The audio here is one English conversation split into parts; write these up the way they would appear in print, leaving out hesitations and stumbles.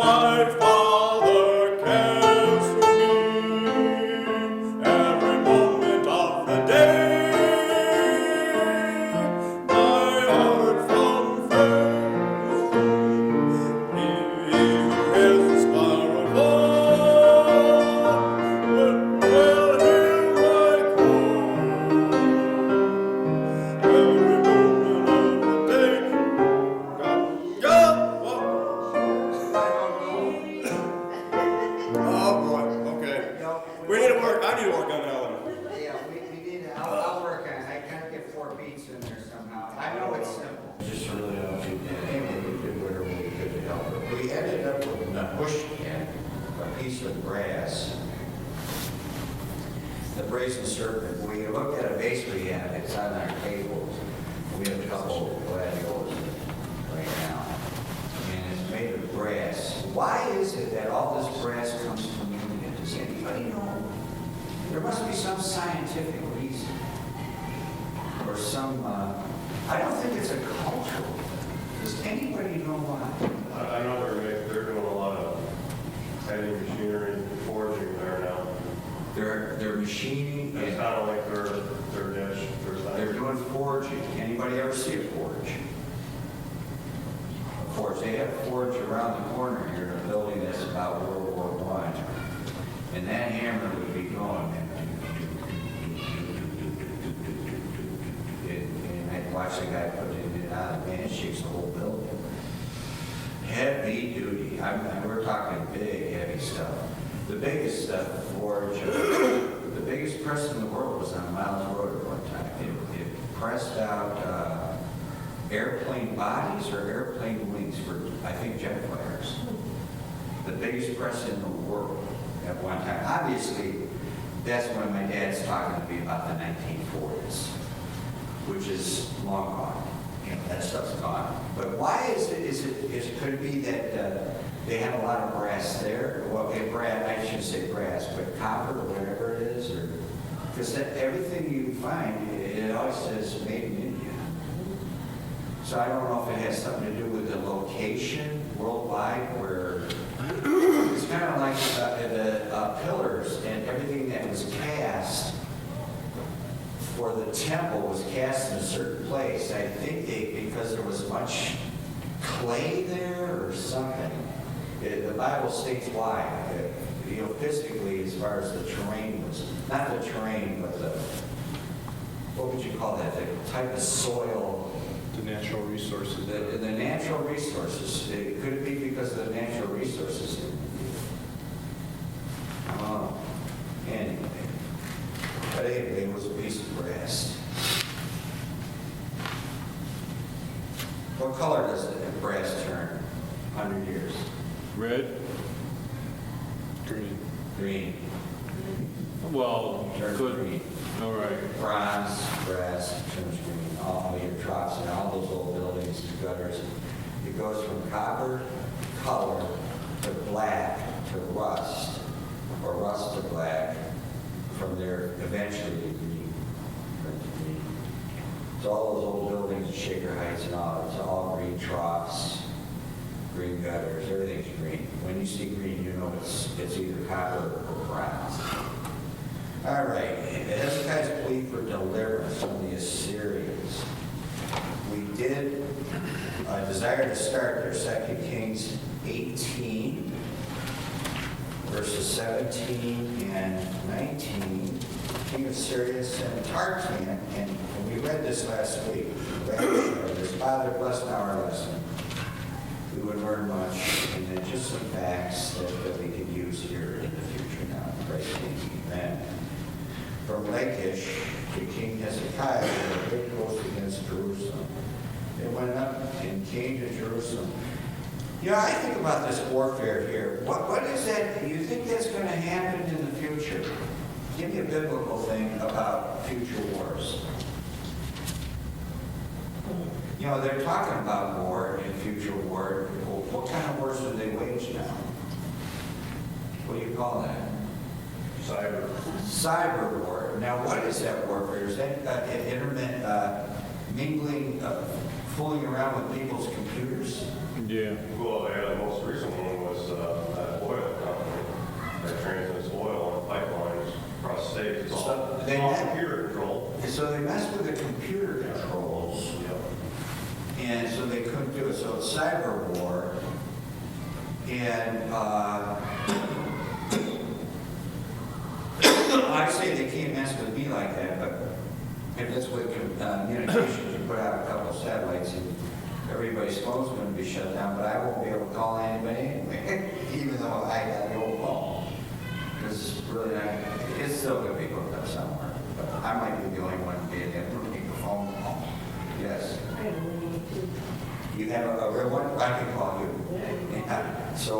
My Father cares for me every moment of the day. My heart from faith, He who hears the sparrow fall, will hear my call. Every moment of the day. Oh boy, okay. We need to work. I need to work on that one. Yeah, we need to, I'll work on it. I gotta get 4 beats in there somehow. I know it's simple. Just really anything we did whatever we could to help her. We ended up with a bush can, a piece of brass, the brazen serpent. We looked at a vase we have, it's on our tables. We have a couple gladiolus right now. And it's made of brass. Why is it that all this brass comes from India? Does anybody know? There must be some scientific reason. Or some, I don't think it's a cultural thing. Does anybody know why? I know they're doing a lot of heavy machinery forging there now. They're machining It's and kind of like their dish, their they're thing. doing forging. Anybody ever see a forge? A forge. They have a forge around the corner here in a building that's about World War I. And that hammer would be going. And I'd watch the guy put it on, man, it shakes the whole building. Heavy duty. We're talking big, heavy stuff. The biggest forge, the biggest press in the world was on Miles Road at one time. It pressed out airplane bodies or airplane wings for, I think, jet fighters. The biggest press in the world at one time. Obviously, that's when my dad's talking to me about the 1940s, which is long gone. You know, that stuff's gone. But why is it could it be that they have a lot of brass there? Well, okay, I shouldn't say brass, but copper or whatever it is, or because everything you find, it always says made in India. So I don't know if it has something to do with the location worldwide where it's kind of like the pillars and everything that was cast for the temple was cast in a certain place. I think because there was much clay there or something. The Bible states why. Physically, as far as the terrain was, not the terrain, but what would you call that? The type of soil. The natural resources. The natural resources. Could it be because of the natural resources? Anyway. But anyway, it was a piece of brass. What color does the brass turn 100 years? Red? Green. Green. Well, Turns good. green. All right. Bronze, brass, turns green. All your troughs and all those old buildings, the gutters. It goes from copper color to black to rust, or rust to black, from there eventually to green. So all those old buildings, Shaker Heights and all, it's all green troughs, green gutters, everything's green. When you see green, you know it's either copper or bronze. All right, Hezekiah's plea for deliverance from the Assyrians. We did desire to start there, 2 Kings 18, verses 17 and 19. King of Syria sent Tartan, and we read this last week. His father blessed our lesson. We would learn much, and then just some facts that we could use here in the future now. Praise King. Amen. From Lachish to King Hezekiah, with a great host against Jerusalem. They went up and came to Jerusalem. You know, I think about this warfare here. What is that? Do you think that's going to happen in the future? Give me a biblical thing about future wars. You know, they're talking about war and future war. What kind of wars do they wage now? What do you call that? Cyber war. Now, what is that warfare? Is that mingling, fooling around with people's computers? Yeah. Well, yeah, the most recent one was So they messed with the computer controls, and so they couldn't do it. So it's cyber war. And I say they can't mess with me like that, but if that's what communications, you put out a couple of satellites and everybody's phone's going to be shut down, but I won't be able to call anybody anyway, even though I got the old phone. Because really, it's still going to be hooked up somewhere. But I might be the only one being able to keep the phone home. Yes. You have a real one? I can call you. Yeah. So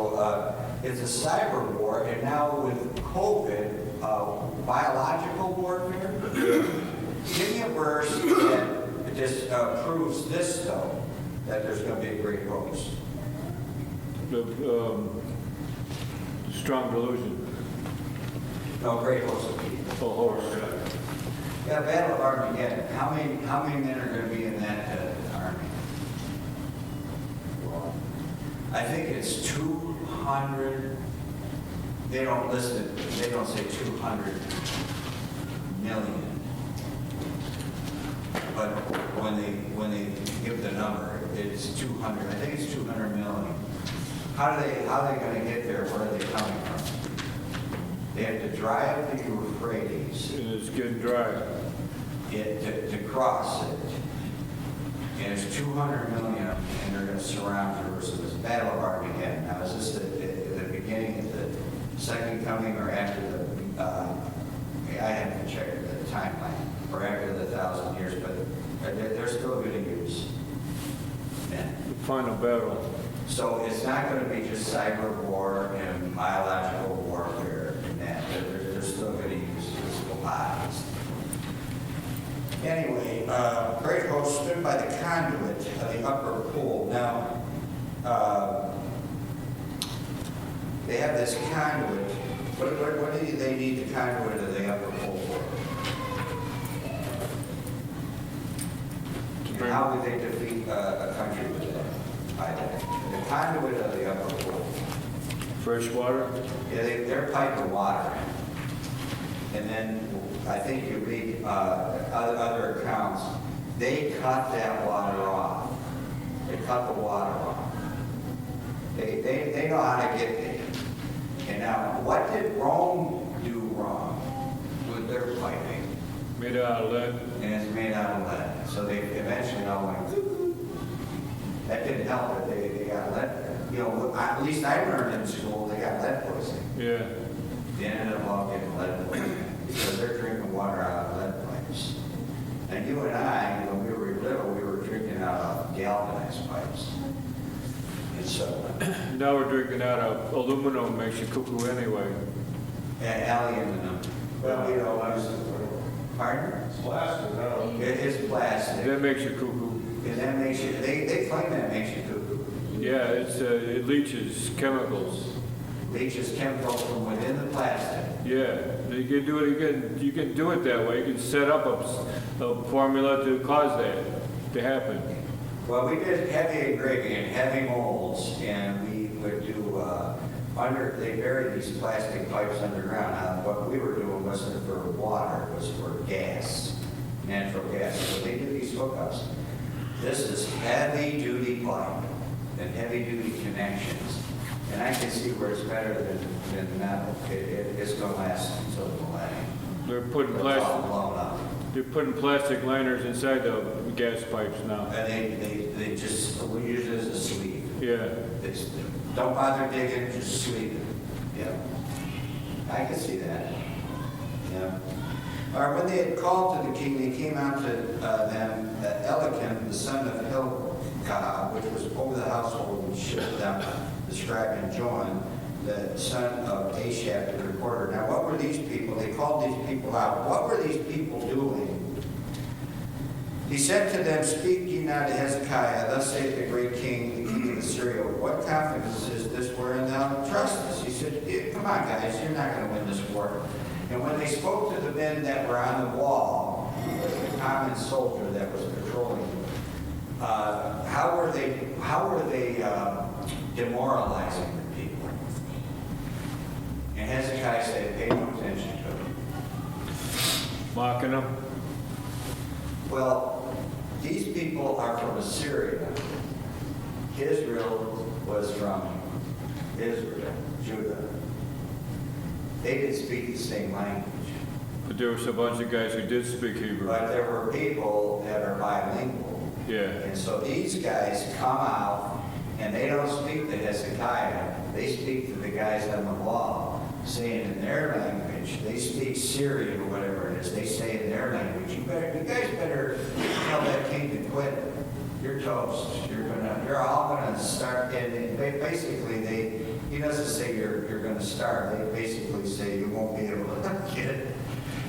it's a cyber war, and now with COVID, biological warfare. Give me a verse that just proves this, though, that there's going to be a great host. The strong delusion. No, great host of people. Oh, horse. Yeah, Battle of Armageddon. How many men are going to be in that army? I think it's 200. They don't list it. They don't say 200 million. But when they give the number, it's 200. I think it's 200 million. How are they going to get there? Where are they coming from? They have to dry up the Euphrates. And it's getting dry. To cross it. And it's 200 million, and they're going to surround Jerusalem. It's Battle of Armageddon. Now, is this the beginning of the second coming, or after the? I haven't checked the timeline, or after the 1,000 years, but they're still going to use men. The final battle. So it's not going to be just cyber war and biological warfare and that. They're still going to use physical bodies. Anyway, great host stood by the conduit of the upper pool. Now, they have this conduit. What do they need the conduit of the upper pool for? And how would they defeat a country with that? By that? The conduit of the upper pool. Fresh water. Yeah, they're piping water. And then I think you read other accounts, they cut that water off. They cut the water off. They know how to get there. And now, what did Rome do wrong with their piping? Made out of lead. And it's made out of lead. So they eventually all went, "Cuckoo." That didn't help it. They got lead. You know, at least I learned in school, they got lead poisoning. Yeah. They ended up all getting lead poisoning because they're drinking water out of lead pipes. And you and I, when we were little, we were drinking out of galvanized pipes. And so, Now we're drinking out of aluminum, makes you cuckoo anyway. aluminum. Well, you know, pardon? It's plastic now. It is plastic. That makes you cuckoo. And that makes you, they claim that makes you cuckoo. Yeah, it leaches chemicals. Leaches chemicals from within the plastic. Yeah, you can do it. You can do it that way. You can set up a formula to cause that to happen. Well, we did heavy engraving and heavy molds, and we would do they buried these plastic pipes underground. What we were doing wasn't for water; it was for gas, natural gas. So they do these hookups. This is heavy-duty pipe and heavy-duty connections, and I can see where it's better than metal. It's going to last until the millennium. They're putting It's all plastic. blown up. They're putting plastic liners inside the gas pipes now. And they just, we use it as a sleeve. Yeah. It's, don't bother digging, just sleeve it. Yeah. I can see that. Yeah. All right, when they had called to the king, they came out to them, Eliakim, the son of Hilkiah, which was over the household, and shipped them, the scribe, and Joan, the son of Ashab, the recorder. Now, what were these people? They called these people out. What were these people doing? He said to them, "Speak ye now to Hezekiah, thus saith the great king, the king of Assyria, what confidence is this wherein thou trustest?" He said, "Come on, guys, you're not going to win this war." And when they spoke to the men that were on the wall, the common soldier that was patrolling, how were they demoralizing the people? And Hezekiah said, "Pay no attention to them." Mocking them. Well, these people are from Assyria. Israel was from Israel, Judah. They didn't speak the same language. But there was a bunch of guys who did speak Hebrew. But there were people that are bilingual. Yeah. And so these guys come out and they don't speak to Hezekiah. They speak to the guys on the wall, saying in their language, they speak Syrian or whatever it is. They say in their language, you guys better tell that king to quit. You're toast. You're all gonna start. And basically, he doesn't say you're gonna starve. They basically say you won't be able to get it.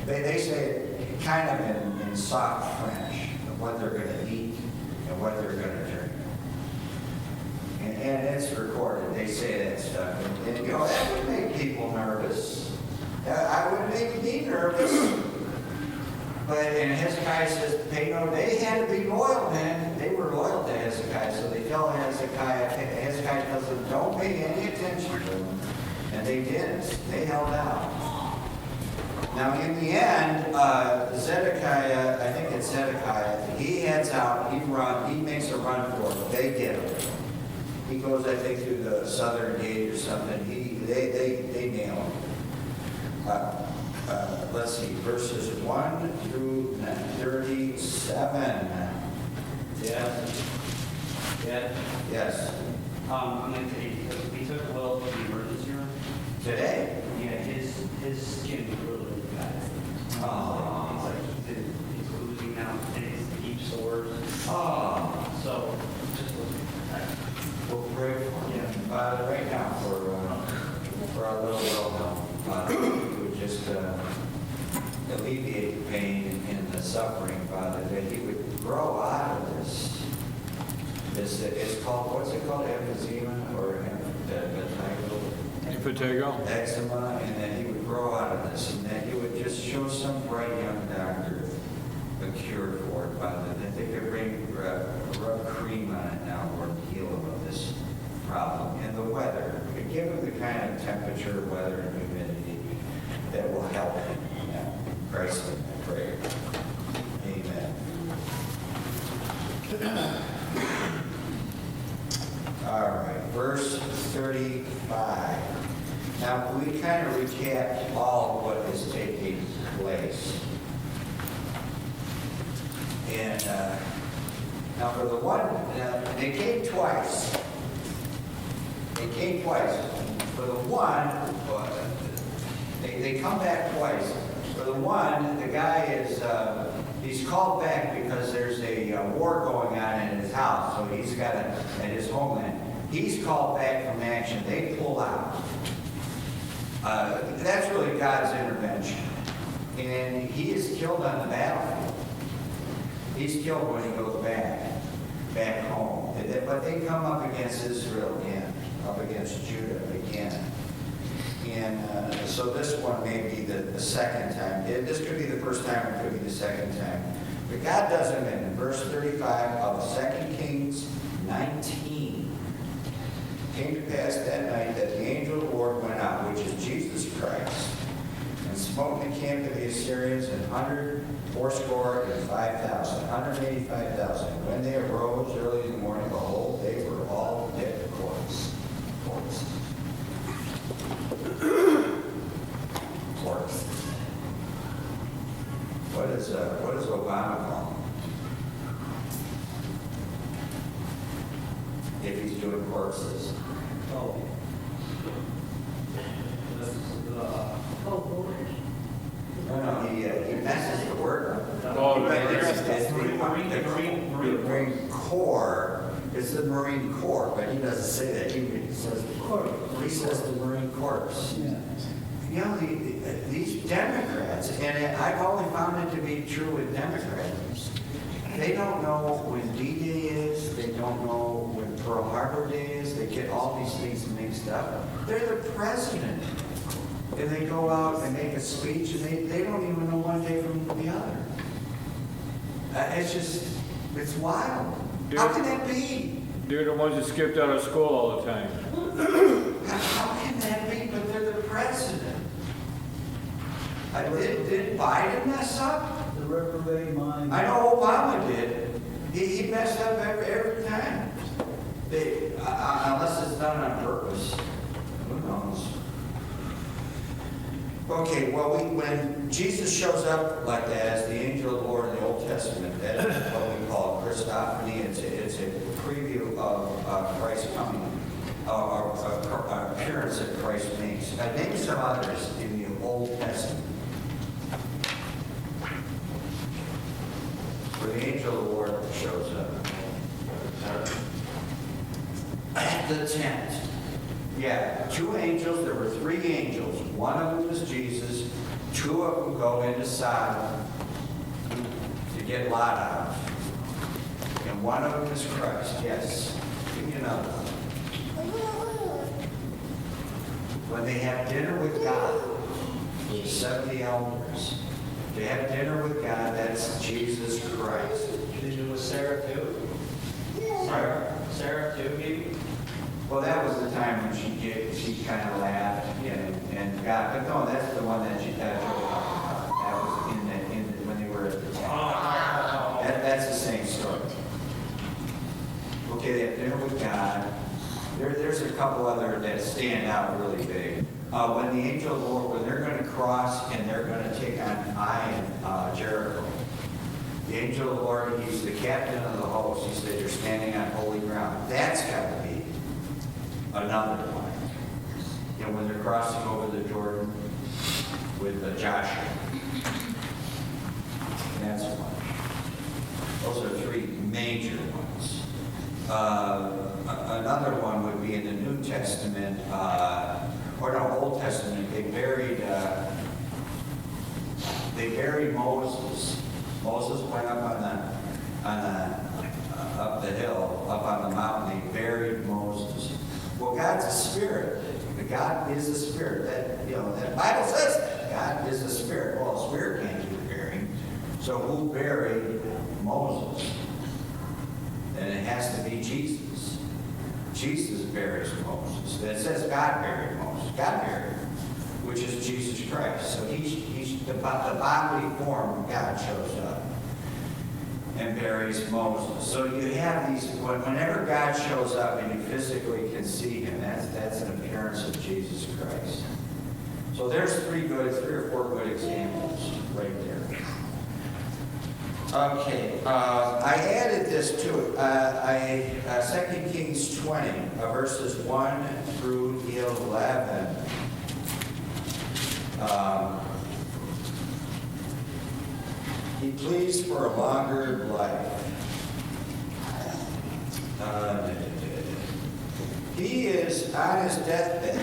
They say it kind of in soft French of what they're going to eat and what they're going to drink. And it's recorded. They say that stuff. And you know, that would make people nervous. I would make me nervous. And Hezekiah says, they had to be loyal, man. They were loyal to Hezekiah. So they tell Hezekiah tells them, don't pay any attention to them. And they didn't. They held out. Now, in the end, Zedekiah, I think it's Zedekiah, he heads out, he makes a run for it. They get him. He goes, I think, through the southern gate or something. They nail him. Let's see, verses 1 through 37. Yeah. Yes. I'm going to take, we took Will to the emergency room. Today? Yeah, his skin was really bad. Oh. He's losing now, and he's deep sores. Oh. So, just looking at that. We'll pray for him. Right now, for our little Wilhelm, we would just alleviate the pain and the suffering, Father, that he would grow out of this. It's called, what's it called, emphysema or Impetigo? eczema, and that he would grow out of this, and that he would just show some bright young doctor a cure for it, Father, that they could bring rub cream on it now or heal him of this problem. And the weather, could give him the kind of temperature, weather, and humidity that will help him. In Christ's name, I pray. Amen. All right, verse 35. Now, we kind of recap all of what is taking place. And now for the one, they came twice. They came twice. For the one, they come back twice. For the one, the guy is, he's called back because there's a war going on in his house. So he's got at his homeland. He's called back from action. They pull out. That's really God's intervention. And he is killed on the battlefield. He's killed when he goes back home. But they come up against Israel again, up against Judah again. And so this one may be the second time. This could be the first time, it could be the second time. But God does it in verse 35 of 2 Kings 19. It came to pass that night that the angel of the Lord went out, which is Jesus Christ, and smote the camp of the Assyrians 185,000. 185,000. When they arose early in the morning, behold, they were all dead corpses. What does Obama call them? If he's doing corpses. Oh. No, he messes the word up. Oh, It's Marine Marine Corps. It's the Marine Corps, but he doesn't say that. He says the Marine Corps. You know, these Democrats, and I've only found it to be true with Democrats, they don't know when D-Day is, they don't know when Pearl Harbor Day is, they get all these things mixed up. They're the president. And they go out and make a speech, and they don't even know one day from the other. It's wild. How can that be? They're the ones that skipped out of school all the time. How can that be? But they're the president. Did Biden mess up? The reprobate mind. I know Obama did. He messed up every time. Unless it's done on purpose. Who knows? Okay, well, when Jesus shows up like that as the angel of the Lord in the Old Testament, that is what we call Christophany. It's a preview of Christ's coming, or appearance that Christ makes. I name some others in the Old Testament. Where the angel of the Lord shows up. At the tent. Yeah, two angels. There were three angels. One of them is Jesus. Two of them go into Sodom to get Lot out. And one of them is Christ. Yes. Give me another one. When they have dinner with God, with the 70 elders, they have dinner with God. That's Jesus Christ. Did it with Sarah too? Sarah too, maybe? Well, that was the time when she kind of laughed and got, but no, that's the one that that was when they were at the temple. That's the same story. Okay, they have dinner with God. There's a couple other that stand out really big. When the angel of the Lord, when they're going to cross and they're going to take on Ai and Jericho, the angel of the Lord, he's the captain of the host. He said, "You're standing on holy ground." That's got to be another one. And when they're crossing over the Jordan with Joshua, that's one. Those are three major ones. Another one would be in the New Testament, or no, Old Testament. They buried Moses. Moses went up up the hill, up on the mountain. They buried Moses. Well, God's a spirit. God is a spirit. That Bible says that. God is a spirit. Well, a spirit can't do burying. So who buried Moses? And it has to be Jesus. Jesus buries Moses. It says God buried Moses. God buried him, which is Jesus Christ. So he's the bodily form of God shows up and buries Moses. So you have these, whenever God shows up and you physically can see him, that's an appearance of Jesus Christ. So there's three or four good examples right there. Okay, I added this to it. 2 Kings 20, verses 1 through 11. He pleads for a longer life. He is on his deathbed.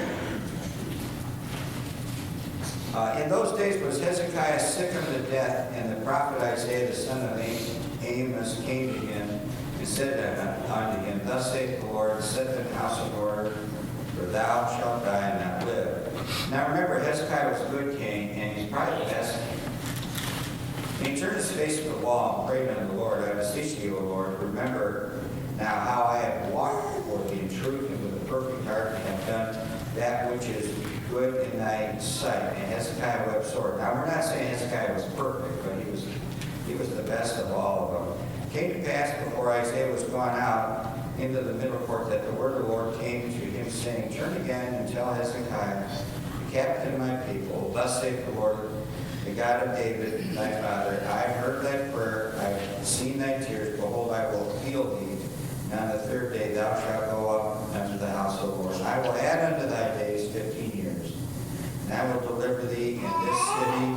In those days was Hezekiah sick unto death, and the prophet Isaiah the son of Amos came to him and said unto him, Thus saith the Lord, set the house in order, for thou shalt die and not live. Now remember, Hezekiah was a good king, and he's probably the best king. And he turned his face to the wall and prayed unto the Lord, I beseech thee, O Lord, remember now how I have walked before thee in truth and with a perfect heart, and have done that which is good in thy sight. And Hezekiah wept sore. Now we're not saying Hezekiah was perfect, but he was the best of all of them. It came to pass before Isaiah was gone out into the middle court that the word of the Lord came to him, saying, Turn again and tell Hezekiah, the captain of my people, thus saith the Lord, the God of David, thy father, I have heard thy prayer, I have seen thy tears, behold, I will heal thee. And on the third day thou shalt go up unto the house of the Lord. And I will add unto thy days 15 years. And I will deliver thee in this city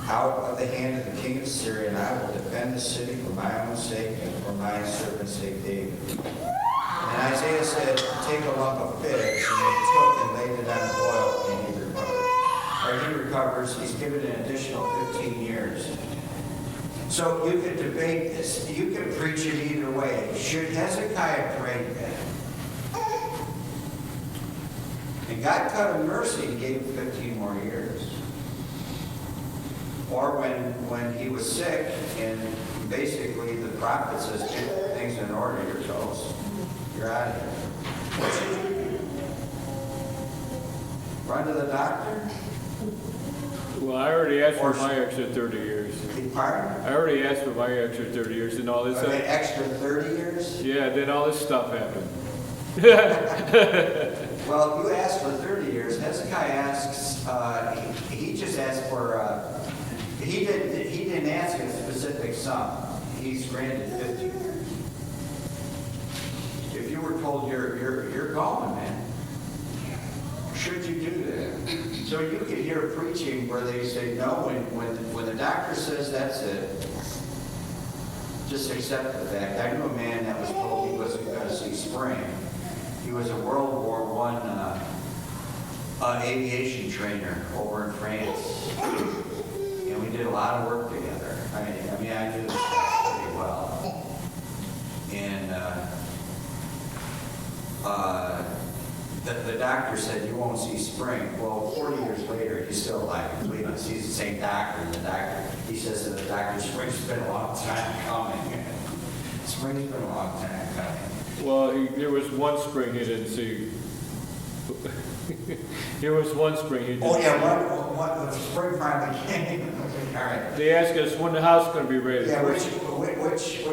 out of the hand of the king of Syria, and I will defend the city for my own sake and for my servant's sake David. And Isaiah said, Take a lump of figs, and they took and laid it on oil, and he recovered. Or he recovers, he's given an additional 15 years. So you could debate this. You could preach it either way. Should Hezekiah pray that? And God cut him mercy and gave him 15 more years. Or when he was sick, and basically the prophet says, Get things in order, you're toast. You're out of here. What should you do? Run to the doctor? Well, I already asked for my extra 30 years. Pardon? I already asked for my extra 30 years and all this. An extra 30 years? Yeah, then all this stuff happened. Well, you asked for 30 years. Hezekiah asks, he just asked for, he didn't ask a specific sum. He's granted 50 years. If you were told you're gone, man, should you do that? So you could hear preaching where they say, no, when the doctor says that's it, just accept the fact. I knew a man that was told he wasn't going to see spring. He was a World War I aviation trainer over in France. And we did a lot of work together. I mean, I knew this guy pretty well. And the doctor said, you won't see spring. Well, 40 years later, he's still alive. Believe us, he's the same doctor. And the doctor, he says to the doctor, spring's been a long time coming. Spring's been a long time coming. Well, there was one spring he didn't see. There was one spring he didn't Oh, see. yeah, what, the spring finally came. All right. They asked us when the house going to be ready. Yeah, which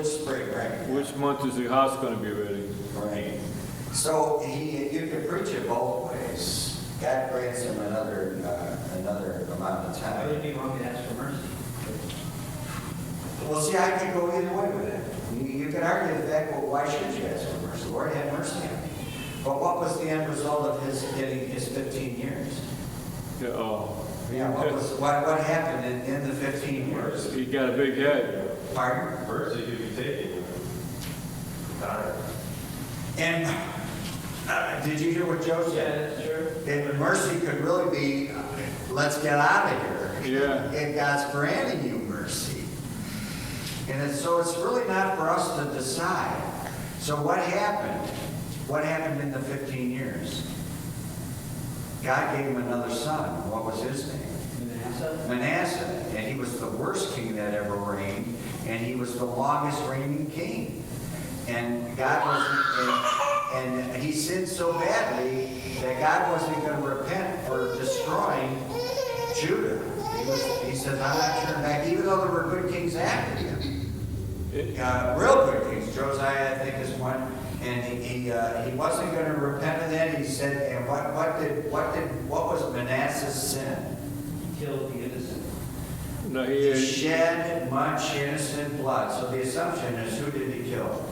spring, right? Which month is the house going to be ready? Right. So you can preach it both ways. God grants him another amount of I time. really do want me to ask for mercy. Well, see, I could go either way with it. You could argue the fact, well, why should you ask for mercy? Lord, have mercy on me. But what was the end result of his getting his 15 years? Yeah, oh, Yeah, what happened in the 15 years? he got a big head. Pardon? Mercy could be taken. Time. And did you hear what Joe said? that's true. And mercy could really be, let's get out of here. Yeah. And God's granting you mercy. And so it's really not for us to decide. So what happened? What happened in the 15 years? God gave him another son. What was his name? Manasseh? Manasseh. And he was the worst king that ever reigned. And he was the longest reigning king. And God wasn't, and he sinned so badly that God wasn't going to repent for destroying Judah. He says, I'm not turning back, even though there were good kings after him. Real good kings. Josiah, I think, is one. And he wasn't going to repent of that. He said, and what was Manasseh's sin? Killed the innocent. No, He he, shed much innocent blood. So the assumption is, who did he kill?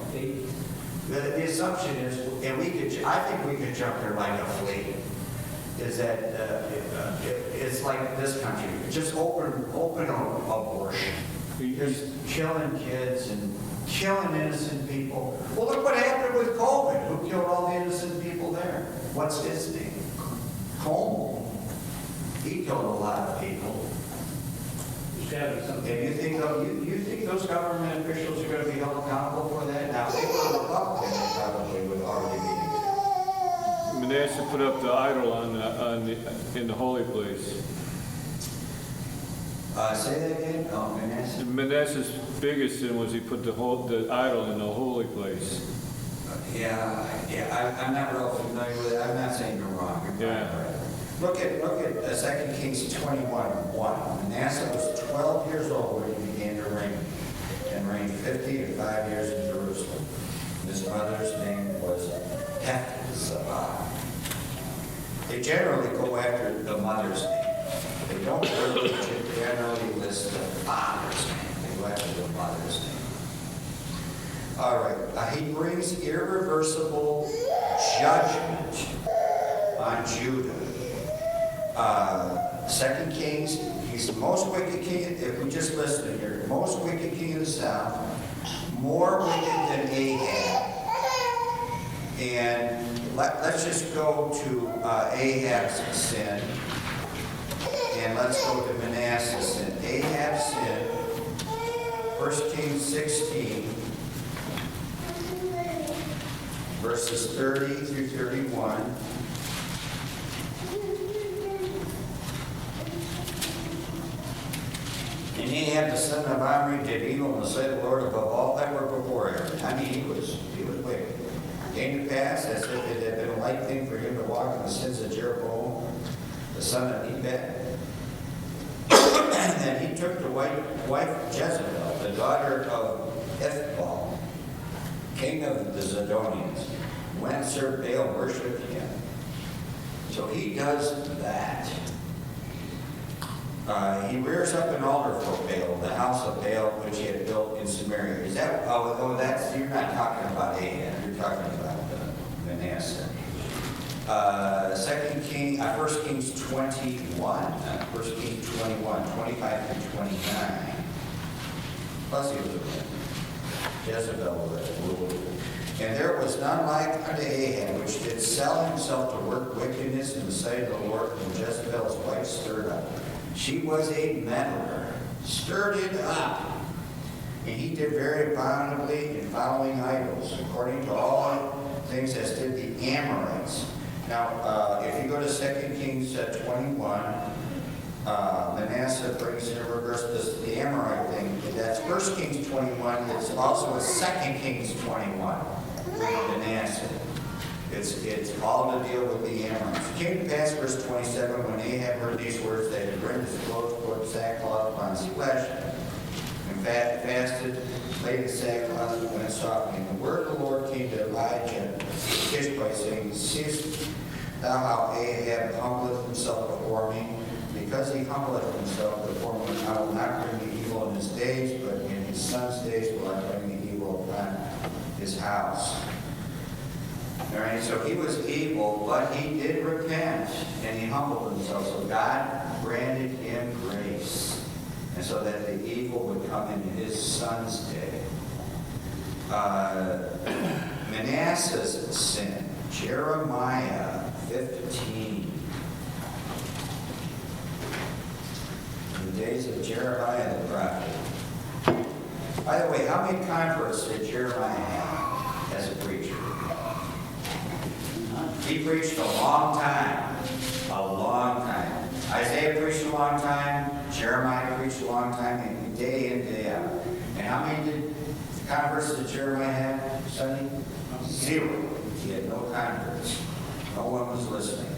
The assumption is, and I think we could jump there like a flea, is that it's like this country, just open abortion. Just killing kids and killing innocent people. Well, look what happened with COVID. Who killed all the innocent people there? What's his name? Cuomo. He killed a lot of people. There's got to be something. And you think those government officials are going to be held accountable for that? Now, if they were Republican, they probably would already be. Manasseh put up the idol in the holy place. Say that again? Oh, Manasseh. Manasseh's biggest sin was he put the idol in the holy place. Yeah, I'm not real familiar with it. I'm not saying you're wrong. You're Yeah. probably right. Look at 2 Kings 21:1. Manasseh was 12 years old when he began to reign, and reigned 55 years in Jerusalem. His mother's name was Hephzibah. They generally go after the mother's name. They don't really generally list the father's name. They go after the mother's name. All right. He brings irreversible judgment on Judah. 2 Kings, he's the most wicked king, if we just listen here, most wicked king of the south, more wicked than Ahab. And let's just go to Ahab's sin, and let's go to Manasseh's sin. Ahab's sin, 1 Kings 16, verses 30 through 31. And Ahab the son of Omri did evil in the sight of the Lord above all that were before him. I mean, he was wicked. It came to pass, as if it had been a light thing for him to walk in the sins of Jeroboam, the son of Nebat, then he took the wife Jezebel, the daughter of Ethbaal, king of the Zidonians, went and served Baal, worshiped him. So he does that. He rears up an altar for Baal, the house of Baal, which he had built in Samaria. Is that, that's, you're not talking about Ahab, you're talking about Manasseh. 1 Kings 21, 1 Kings 21, 25 through 29. Plus he was a man. Jezebel ruled. And there was none like unto Ahab, which did sell himself to work wickedness in the sight of the Lord, and Jezebel's wife stirred up. She was a meddler, stirred it up. And he did very abominably in following idols, according to all things as did the Amorites. Now, if you go to 2 Kings 21, Manasseh brings in reverse the Amorite thing. That's 1 Kings 21. It's also a 2 Kings 21 with Manasseh. It's all to deal with the Amorites. It came to pass, verse 27, when Ahab heard these words, that he rent his clothes, put sackcloth upon his flesh, and fasted, laid his sackcloth, and went softly. And the word of the Lord came to Elijah Tishbite, saying, Seest thou how Ahab humbleth himself before me? Because he humbleth himself before me, I will not bring the evil in his days, but in his son's days will I bring the evil upon his house. All right, so he was evil, but he did repent, and he humbled himself. So God granted him grace, and so that the evil would come in his son's day. Manasseh's sin, Jeremiah 15. In the days of Jeremiah the prophet. By the way, how many converts did Jeremiah have as a preacher? He preached a long time. A long time. Isaiah preached a long time. Jeremiah preached a long time. And day in, day out. And how many converts did Jeremiah have, Sonny? 0. He had no converts. No one was listening.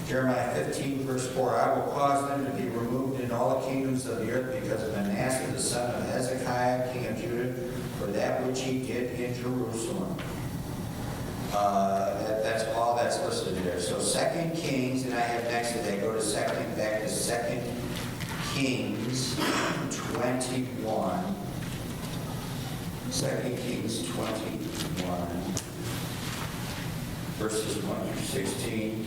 Jeremiah 15, verse 4, I will cause them to be removed in all the kingdoms of the earth because of Manasseh, the son of Hezekiah, king of Judah, for that which he did in Jerusalem. That's all that's listed there. So 2 Kings, and I have next to that, go to back to 2 Kings 21. 2 Kings 21, verses 1 through 16.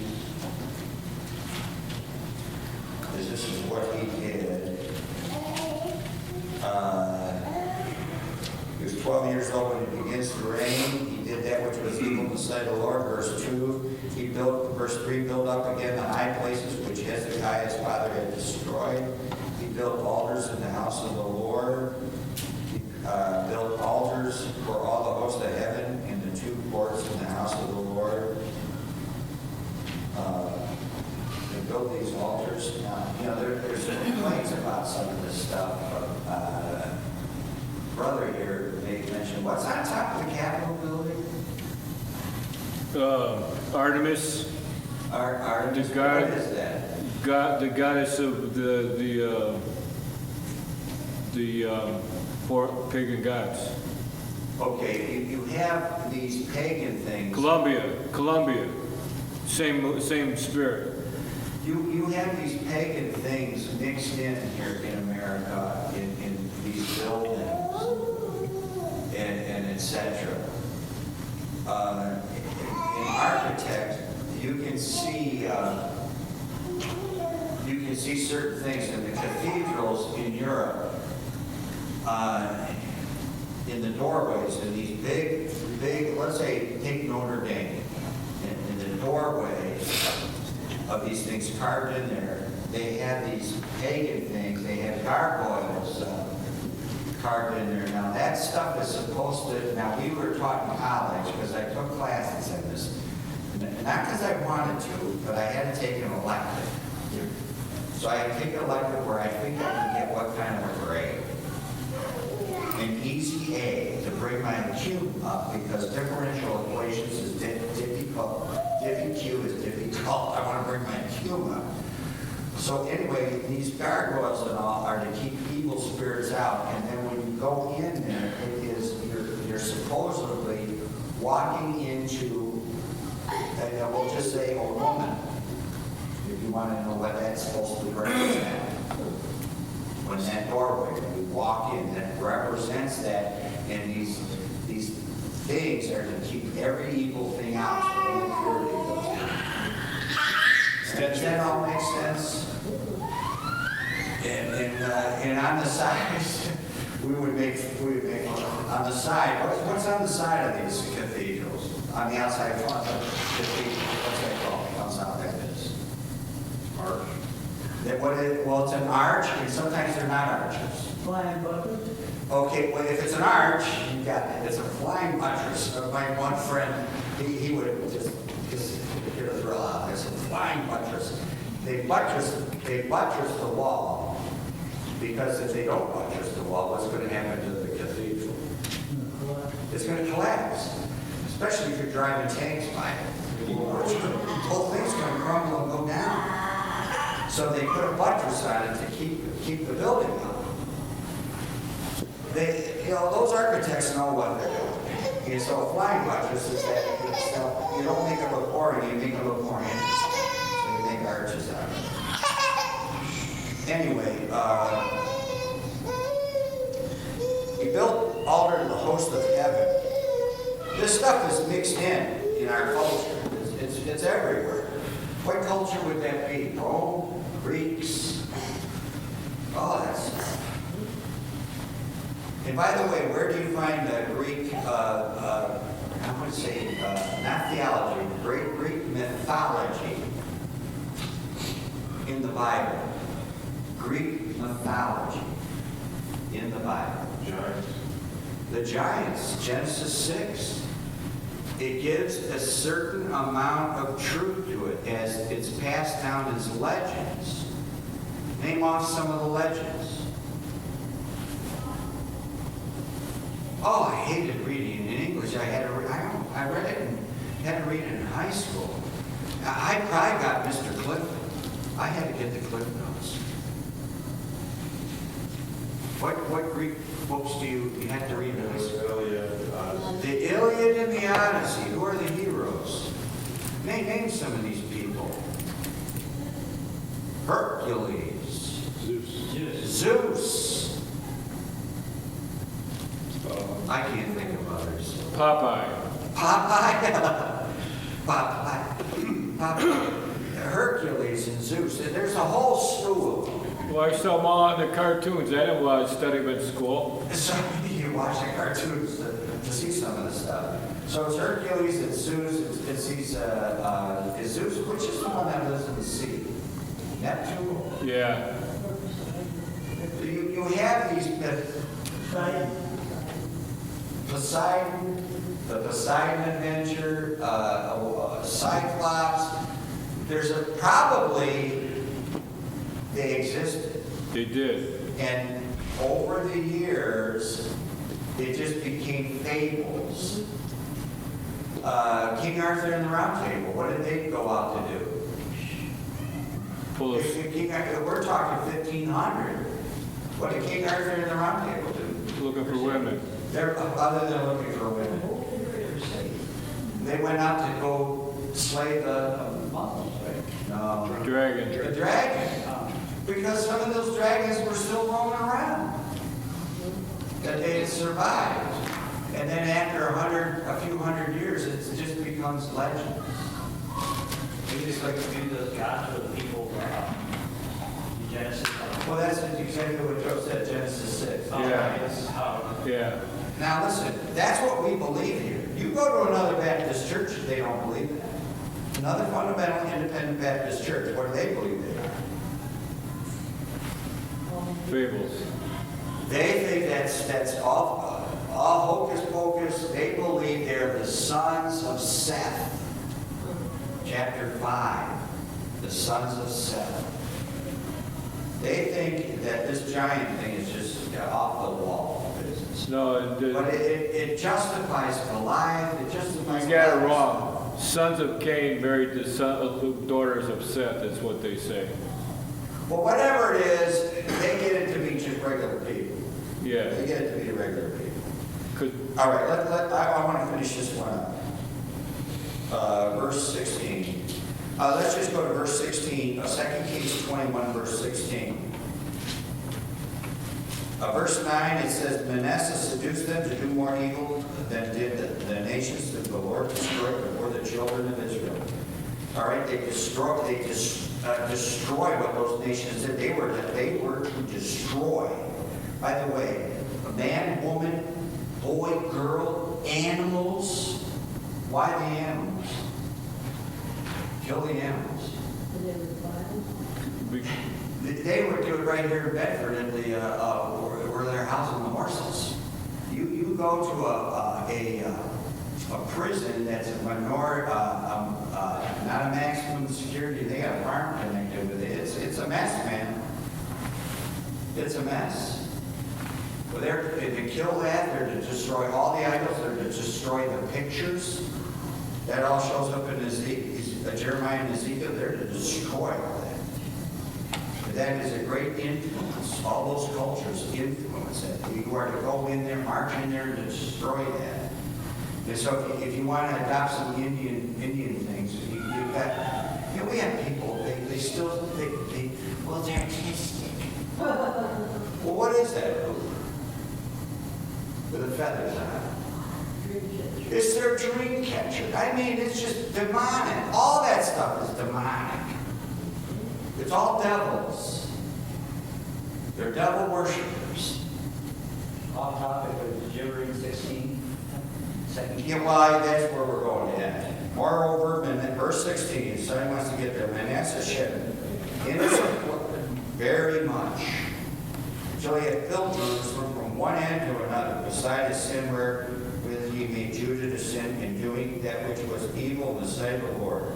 This is what he did. He was 12 years old when he begins to reign. He did that which was evil in the sight of the Lord. Verse 2, he built, verse 3, built up again the high places which Hezekiah his father had destroyed. He built altars in the house of the Lord. He built altars for all the hosts of heaven in the 2 courts in the house of the Lord. They built these altars. Now, you know, there's complaints about some of this stuff. Brother here made mention, what's on top of the Capitol building? Artemis, Artemis, The god- what is that? the goddess of the 4 pagan gods. Okay, you have these pagan things. Columbia, same spirit. You have these pagan things mixed in here in America, in these buildings, and et cetera. In architect, you can see certain things in the cathedrals in Europe, in the doorways, in these big, let's say, take Notre Dame, in the doorways of these things carved in there, they had these pagan things, they had gargoyles carved in there. Now that stuff is supposed to, now we were taught in college, because I took classes in this, not because I wanted to, but I had to take an elective. So I had to take an elective where I think I can get what kind of a grade. An easy A to bring my Q up, because differential equations is difficult. Diffie Q is difficult. I want to bring my Q up. So anyway, these gargoyles and all are to keep evil spirits out, and then when you go in there, it is, you're supposedly walking into, we'll just say a woman, if you want to know what that's supposed to represent. When that doorway, when you walk in, that represents that, and these things are to keep every evil thing out, so only purity goes in. Does that all make sense? And on the sides, we would make on the side, what's on the side of these cathedrals? On the outside front of the cathedral, what's that called? Comes out like this. Arch. Well, it's an arch, and sometimes they're not arches. Flying bucket? Okay, well, if it's an arch, you got it. It's a flying buttress. My one friend, he would just get a thrill out. It's a flying buttress. They buttress the wall, because if they don't buttress the wall, what's going to happen to the cathedral? It's going to collapse, especially if you're driving tanks by it. The whole thing's going to crumble and go down. So they put a buttress on it to keep the building up. Those architects know what they're doing. And so a flying buttress is that you don't make it look boring, you make it look more interesting. So you make arches out of it. Anyway, he built altar to the host of heaven. This stuff is mixed in our culture. It's everywhere. What culture would that be? Rome, Greeks, all that stuff. And by the way, where do you find the Greek, I would say, not theology, Greek mythology in the Bible? Greek mythology in the Bible. Giants. The giants, Genesis 6. It gives a certain amount of truth to it as it's passed down as legends. Name off some of the legends. Oh, I hated reading in English. I read it and had to read it in high school. I probably got Mr. Cliff. I had to get the Cliff Notes. What Greek books do you have to read in high school? The Iliad and the Odyssey. Who are the heroes? Name some of these people. Hercules. Zeus. I can't think of others. Popeye. Popeye. Hercules and Zeus. There's a whole slew of them. Well, I saw them all in the cartoons. I didn't study them at school. So you watch the cartoons to see some of the stuff. So it's Hercules, it's Zeus, it's Zeus, which is the one that lives in the sea? Neptune? Yeah. You have these, Poseidon, the Poseidon Adventure, Cyclops. There's probably, they existed. They did. And over the years, it just became fables. King Arthur and the Round Table, what did they go out to do? Full of, We're talking 1500. What did King Arthur and the Round Table do? looking for women. They're, other than looking for women, they went out to go slay the Muslims, right? No. Dragon. The dragon. Because some of those dragons were still roaming around. That they had survived. And then after a few hundred years, it just becomes legend. Maybe it's like maybe those gods were the people in Genesis. Well, that's exactly what Joe said, Genesis 6. Yeah. Yeah. Now listen, that's what we believe here. You go to another Baptist church, they don't believe that. Another fundamental independent Baptist church, what do they believe they are? Fables. They think that's all hocus pocus. They believe they're the sons of Seth. Chapter 5, the sons of Seth. They think that this giant thing is just off the wall business. No, But it justifies Goliath, it justifies... you got it wrong. Sons of Cain married the daughters of Seth, is what they say. Well, whatever it is, they get it to be just regular people. Yeah, They get it to be regular people. 'cause All right, I want to finish this one up. Verse 16. Let's just go to verse 16, 2 Kings 21, verse 16. Verse 9, it says, Manasseh seduced them to do more evil than did the nations that the Lord destroyed before the children of Israel. All right, they destroy what those nations did. They were to destroy. By the way, man, woman, boy, girl, animals. Why the animals? Kill the animals. we- They would do it right here in Bedford in the, where they're housing the horses. You go to a prison that's a minority, not a maximum security, they got a farm connected with it. It's a mess, man. It's a mess. Well, they're to kill that, they're to destroy all the idols, they're to destroy the pictures. That all shows up in Jeremiah and Ezekiel, they're to destroy all that. That is a great influence. All those cultures influence it. You are to go in there, march in there, and destroy that. And so, if you want to adopt some Indian things, you've got. We have people. They still well, they're artistic. Well, what is that? With the feathers on it. It's their dream catcher. I mean, it's just demonic. All that stuff is demonic. It's all devils. They're devil worshippers. Off topic, but did you ever read 16? Second. Yeah, well, that's where we're going at. Moreover, in verse 16, somebody wants to get there. Manasseh shed innocent blood very much, till he had filled Jerusalem from one end to another, beside his sin wherewith he made Judah to sin in doing that which was evil in the sight of the Lord.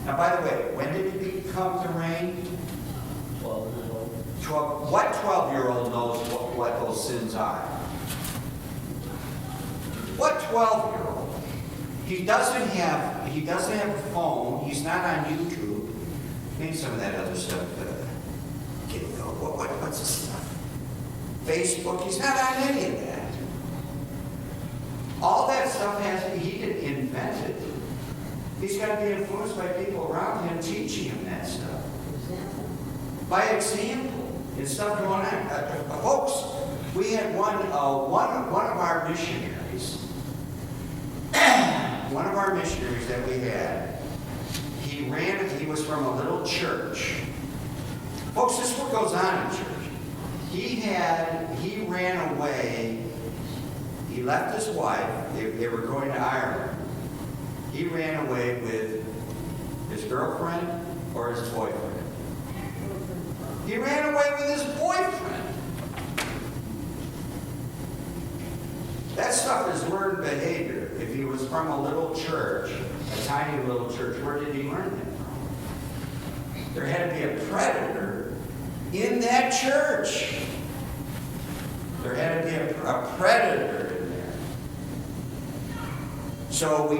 Now, by the way, when did he come to reign? 12 years old. 12. What 12-year-old knows what those sins are? What 12-year-old? He doesn't have a phone. He's not on YouTube. Maybe some of that other stuff. What's the stuff? Facebook. He's not on any of that. All that stuff he didn't invent it. He's got to be influenced by people around him teaching him that stuff. By example, and stuff going on. Folks, we had one of our missionaries. One of our missionaries that we had, he was from a little church. Folks, this is what goes on in church. He ran away. He left his wife. They were going to Ireland. He ran away with his girlfriend or his boyfriend. He ran away with his boyfriend. That stuff is learned behavior. If he was from a little church, a tiny little church, where did he learn that from? There had to be a predator in that church. There had to be a predator in there. So we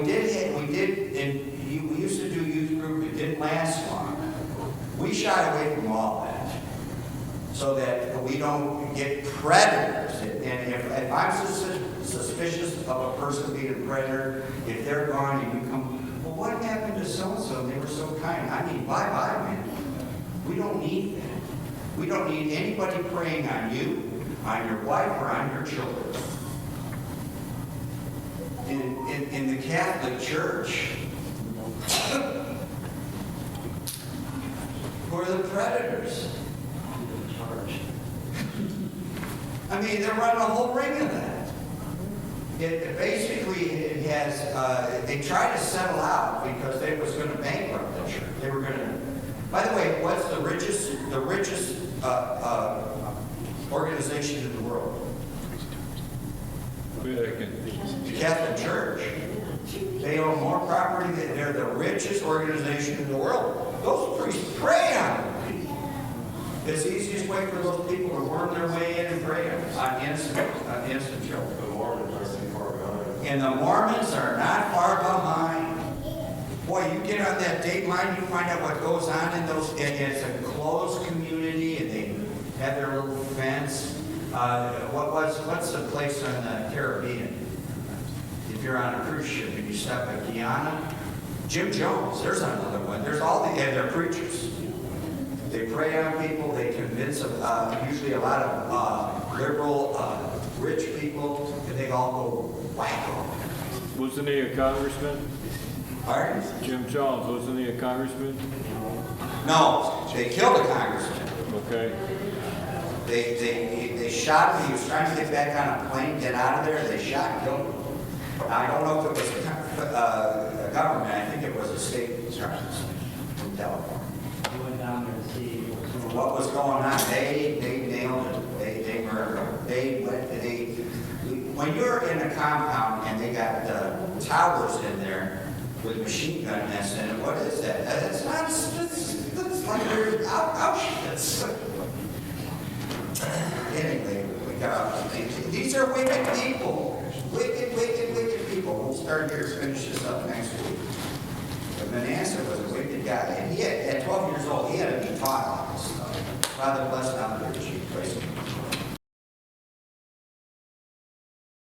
used to do youth group. It didn't last long. We shied away from all that, so that we don't get predators. And if I'm suspicious of a person being a predator, if they're gone and you come, well, what happened to so-and-so? They were so kind. I mean, bye-bye, man. We don't need that. We don't need anybody preying on you, on your wife, or on your children. In the Catholic Church, who are the predators? I mean, they're running a whole ring of that. It has, they tried to settle out because they was going to bankrupt the church. They were going to, by the way, what's the richest organization in the world? The Catholic Church. They own more property than they're the richest organization in the world. Those priests prey on people. It's the easiest way for those people to worm their way in and prey on innocent children. The Mormons aren't too far behind. And the Mormons are not far behind. Boy, you get on that Dateline, you find out what goes on in those, and it's a closed community, and they have their little fence. What's the place on the Caribbean? If you're on a cruise ship and you stop at Guyana, Jim Jones, there's another one. There's all the, and they're preachers. They prey on people, they convince, usually a lot of liberal, rich people, and they all go wacko. Wasn't he a congressman? Pardon? Jim Jones, wasn't he a congressman? No, they killed a congressman. Okay. They shot him. He was trying to get back on a plane, get out of there. They shot and killed him. I don't know if it was a government. I think it was a state instructions from California. You went down there to see what's going on. What was going on? They nailed it. They murdered him. When you're in a compound and they got towers in there with machine gun nests in it, what is that? That's not. That's like Auschwitz. Anyway, these are wicked people. Wicked people. We'll start here, finish this up next week. But Manasseh was a wicked guy. And he had, at 12 years old, he had to be taught all this stuff. Father bless now the chief. Praise him.